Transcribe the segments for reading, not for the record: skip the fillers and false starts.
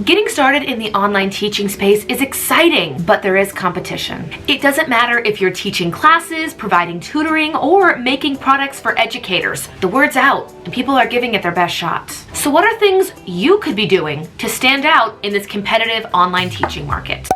Getting started in the online teaching space is exciting, but there is competition. It doesn't matter if you're teaching classes, providing tutoring, or making products for educators. The word's out, and people are giving it their best shot. So what are things you could be doing to stand out in this competitive online teaching market?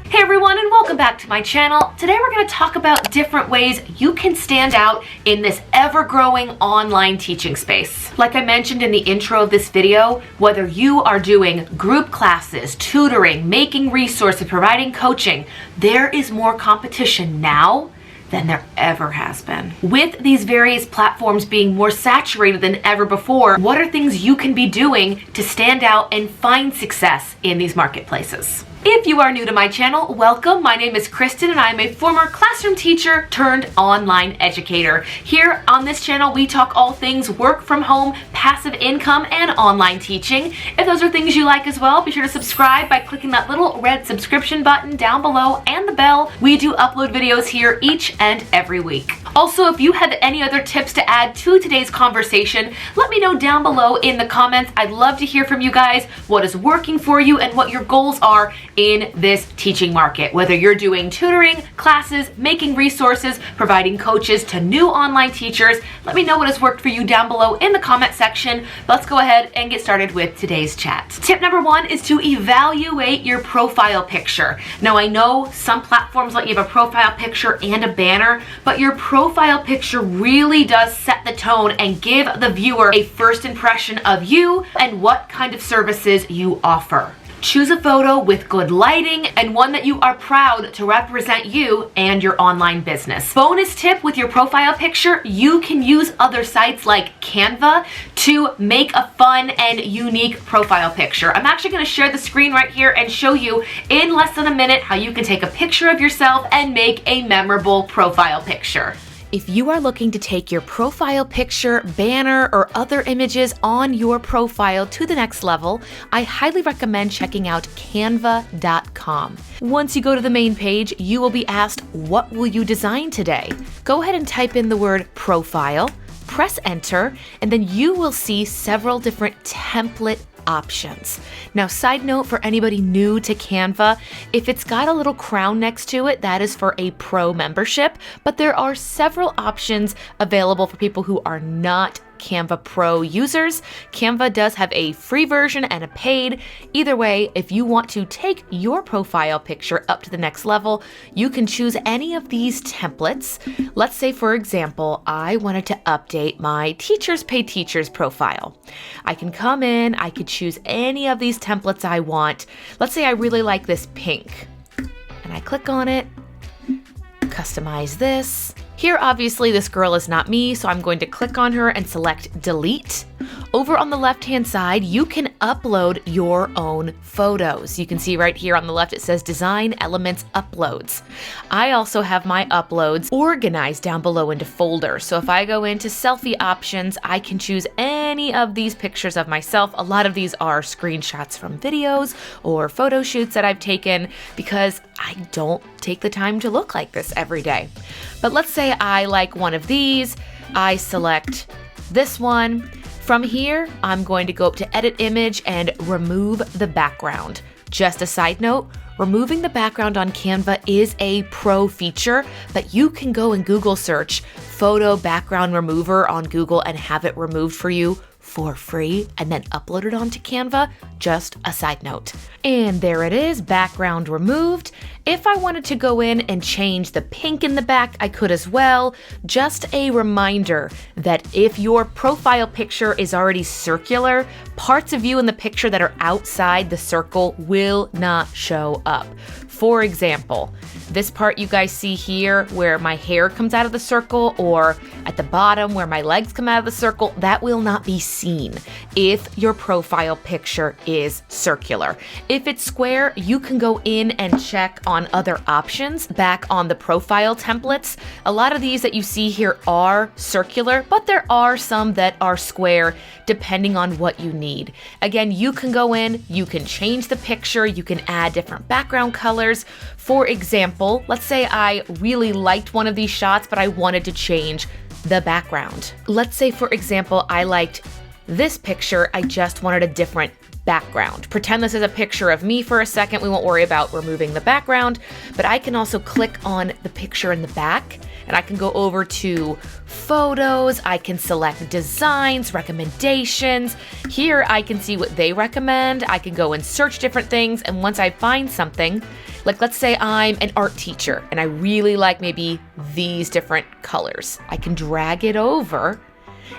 Hey everyone, and welcome back to my channel. Today we're going to talk about different ways you can stand out in this ever-growing online teaching space. Like I mentioned in the intro of this video, whether you are doing group classes, tutoring, making resources, providing coaching, there is more competition now than there ever has been. With these various platforms being more saturated than ever before, what are things you can be doing to stand out and find success in these marketplaces? If you are new to my channel, welcome. My name is Kristen and I am a former classroom teacher turned online educator. Here on this channel, we talk all things work from home, passive income, and online teaching. If those are things you like as well, be sure to subscribe by clicking that little red subscription button down below and the bell. We do upload videos here each and every week. Also, if you have any other tips to add to today's conversation, let me know down below in the comments. I'd love to hear from you guys what is working for you and what your goals are in this teaching market. Whether you're doing tutoring, classes, making resources, providing coaches to new online teachers, let me know what has worked for you down below in the comment section. Let's go ahead and get started with today's chat. Tip number one is to evaluate your profile picture. Now I know some platforms let you have a profile picture and a banner, but your profile picture really does set the tone and give the viewer a first impression of you and what kind of services you offer. Choose a photo with good lighting and one that you are proud to represent you and your online business. Bonus tip with your profile picture, you can use other sites like Canva to make a fun and unique profile picture. I'm actually going to share the screen right here and show you in less than a minute how you can take a picture of yourself and make a memorable profile picture. If you are looking to take your profile picture, banner, or other images on your profile to the next level, I highly recommend checking out canva.com. Once you go to the main page, you will be asked, what will you design today? Go ahead and type in the word profile, press enter, and then you will see several different template options. Now, side note for anybody new to Canva, if it's got a little crown next to it, that is for a pro membership, but there are several options available for people who are not Canva Pro users. Canva does have a free version and a paid. Either way, if you want to take your profile picture up to the next level, you can choose any of these templates. Let's say, for example, I wanted to update my Teachers Pay Teachers profile. I can come in, I could choose any of these templates I want. Let's say I really like this pink, and I click on it, customize this. Here, obviously, this girl is not me, so I'm going to click on her and select delete. Over on the left-hand side, you can upload your own photos. You can see right here on the left, it says Design Elements Uploads. I also have my uploads organized down below into folders. So if I go into selfie options, I can choose any of these pictures of myself. A lot of these are screenshots from videos or photo shoots that I've taken because I don't take the time to look like this every day. But let's say I like one of these. I select this one. From here, I'm going to go up to Edit Image and remove the background. Just a side note, removing the background on Canva is a pro feature, but you can go and Google search photo background remover on Google and have it removed for you for free and then upload it onto Canva. Just a side note. And there it is, background removed. If I wanted to go in and change the pink in the back, I could as well. Just a reminder that if your profile picture is already circular, parts of you in the picture that are outside the circle will not show up. For example, this part you guys see here where my hair comes out of the circle, or at the bottom where my legs come out of the circle, that will not be seen if your profile picture is circular. If it's square, you can go in and check on other options back on the profile templates. A lot of these that you see here are circular, but there are some that are square depending on what you need. Again, you can go in, you can change the picture, you can add different background colors. For example, let's say I really liked one of these shots, but I wanted to change the background. Let's say, for example, I liked this picture, I just wanted a different background. Pretend this is a picture of me for a second. We won't worry about removing the background, but I can also click on the picture in the back and I can go over to photos. I can select designs, recommendations. Here I can see what they recommend. I can go and search different things. And once I find something, like let's say I'm an art teacher and I really like maybe these different colors, I can drag it over.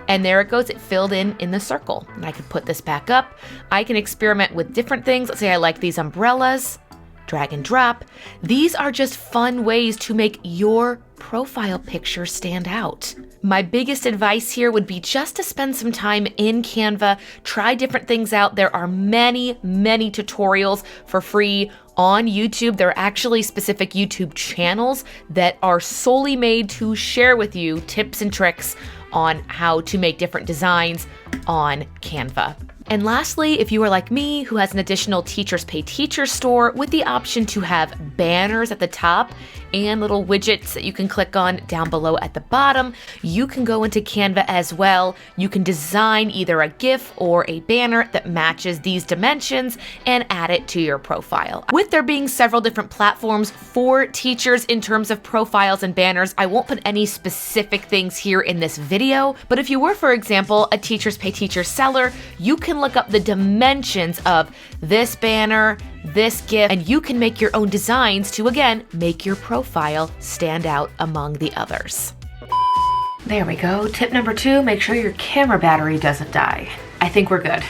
And there it goes, it filled in the circle. And I can put this back up. I can experiment with different things. Let's say I like these umbrellas, drag and drop. These are just fun ways to make your profile picture stand out. My biggest advice here would be just to spend some time in Canva, try different things out. There are many, many tutorials for free on YouTube. There are actually specific YouTube channels that are solely made to share with you tips and tricks on how to make different designs on Canva. And lastly, if you are like me, who has an additional Teachers Pay Teachers store with the option to have banners at the top and little widgets that you can click on down below at the bottom, you can go into Canva as well. You can design either a GIF or a banner that matches these dimensions and add it to your profile. With there being several different platforms for teachers in terms of profiles and banners, I won't put any specific things here in this video, but if you were, for example, a Teachers Pay Teachers seller, you can look up the dimensions of this banner, this GIF, and you can make your own designs to, again, make your profile stand out among the others. There we go. Tip number 2, make sure your camera battery doesn't die. I think we're good.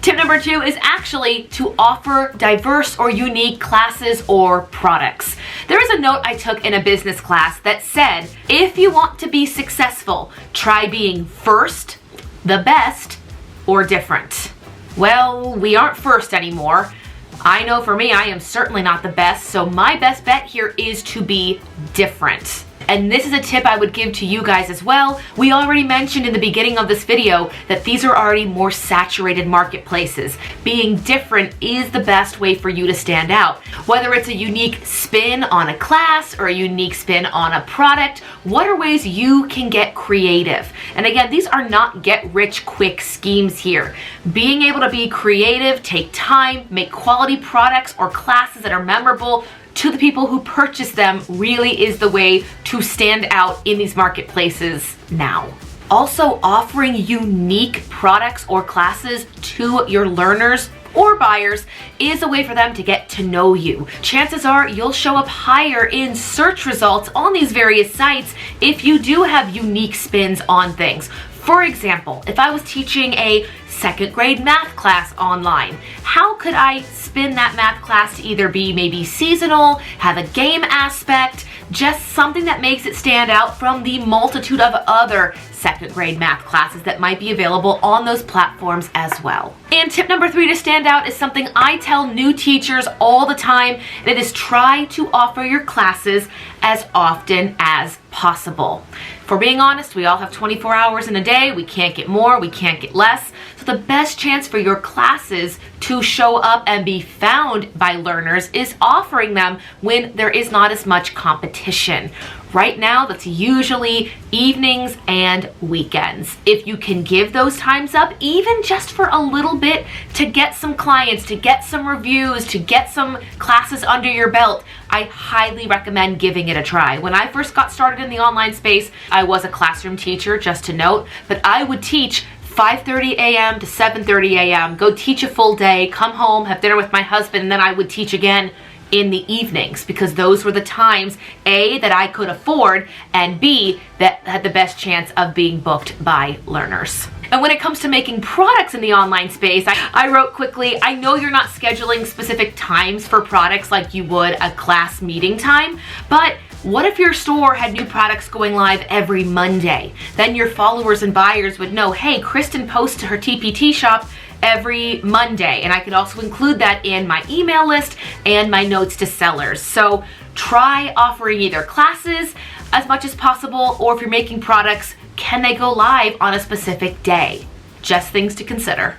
Tip number 2 is actually to offer diverse or unique classes or products. There is a note I took in a business class that said, if you want to be successful, try being first, the best, or different. Well, we aren't first anymore. I know for me, I am certainly not the best, so my best bet here is to be different. And this is a tip I would give to you guys as well. We already mentioned in the beginning of this video that these are already more saturated marketplaces. Being different is the best way for you to stand out. Whether it's a unique spin on a class or a unique spin on a product, what are ways you can get creative? And again, these are not get-rich-quick schemes here. Being able to be creative, take time, make quality products or classes that are memorable to the people who purchase them really is the way to stand out in these marketplaces now. Also, offering unique products or classes to your learners or buyers is a way for them to get to know you. Chances are you'll show up higher in search results on these various sites if you do have unique spins on things. For example, if I was teaching a second grade math class online, how could I spin that math class to either be maybe seasonal, have a game aspect, just something that makes it stand out from the multitude of other second grade math classes that might be available on those platforms as well. And tip number 3 to stand out is something I tell new teachers all the time, and it is try to offer your classes as often as possible. For being honest, we all have 24 hours in a day. We can't get more, we can't get less. So the best chance for your classes to show up and be found by learners is offering them when there is not as much competition. Right now, that's usually evenings and weekends. If you can give those times up, even just for a little bit, to get some clients, to get some reviews, to get some classes under your belt, I highly recommend giving it a try. When I first got started in the online space, I was a classroom teacher, just to note, but I would teach 5:30 a.m. to 7:30 a.m., go teach a full day, come home, have dinner with my husband, and then I would teach again in the evenings, because those were the times, A, that I could afford, and B, that had the best chance of being booked by learners. And when it comes to making products in the online space, I wrote quickly, I know you're not scheduling specific times for products like you would a class meeting time, but what if your store had new products going live every Monday? Then your followers and buyers would know, hey, Kristen posts to her TPT shop every Monday, and I could also include that in my email list and my notes to sellers. So try offering either classes as much as possible, or if you're making products, can they go live on a specific day? Just things to consider.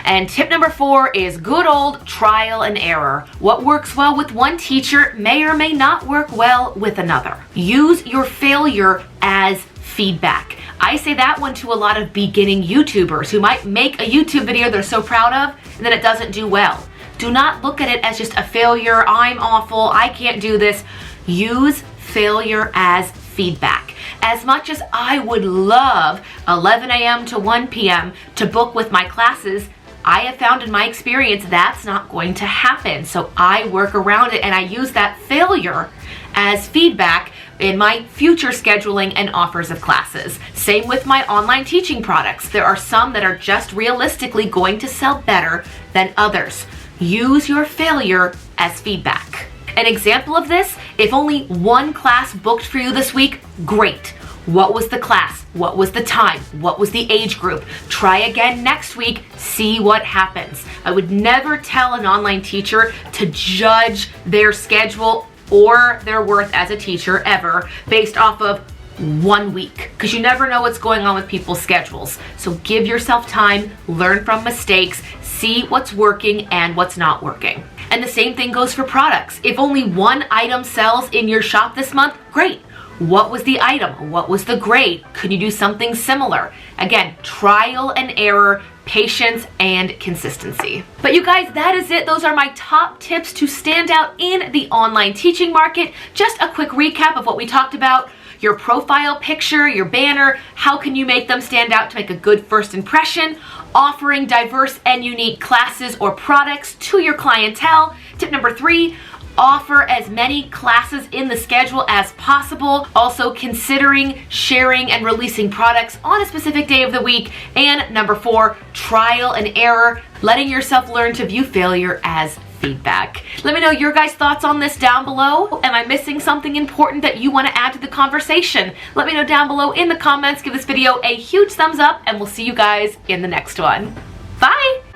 And tip number 4 is good old trial and error. What works well with one teacher may or may not work well with another. Use your failure as feedback. I say that one to a lot of beginning YouTubers who might make a YouTube video they're so proud of and then it doesn't do well. Do not look at it as just a failure. I'm awful. I can't do this. Use failure as feedback. As much as I would love 11 a.m. to 1 p.m. to book with my classes, I have found in my experience that's not going to happen. So I work around it and I use that failure as feedback in my future scheduling and offers of classes. Same with my online teaching products. There are some that are just realistically going to sell better than others. Use your failure as feedback. An example of this, if only one class booked for you this week, great. What was the class? What was the time? What was the age group? Try again next week, see what happens. I would never tell an online teacher to judge their schedule or their worth as a teacher ever based off of 1 week, because you never know what's going on with people's schedules. So give yourself time, learn from mistakes, see what's working and what's not working. And the same thing goes for products. If only one item sells in your shop this month, great. What was the item? What was the grade? Could you do something similar? Again, trial and error, patience, and consistency. But you guys, that is it. Those are my top tips to stand out in the online teaching market. Just a quick recap of what we talked about. Your profile picture, your banner, how can you make them stand out to make a good first impression? Offering diverse and unique classes or products to your clientele. Tip number 3, offer as many classes in the schedule as possible. Also considering sharing and releasing products on a specific day of the week. And number 4, trial and error, letting yourself learn to view failure as feedback. Let me know your guys' thoughts on this down below. Am I missing something important that you want to add to the conversation? Let me know down below in the comments. Give this video a huge thumbs up and we'll see you guys in the next one. Bye!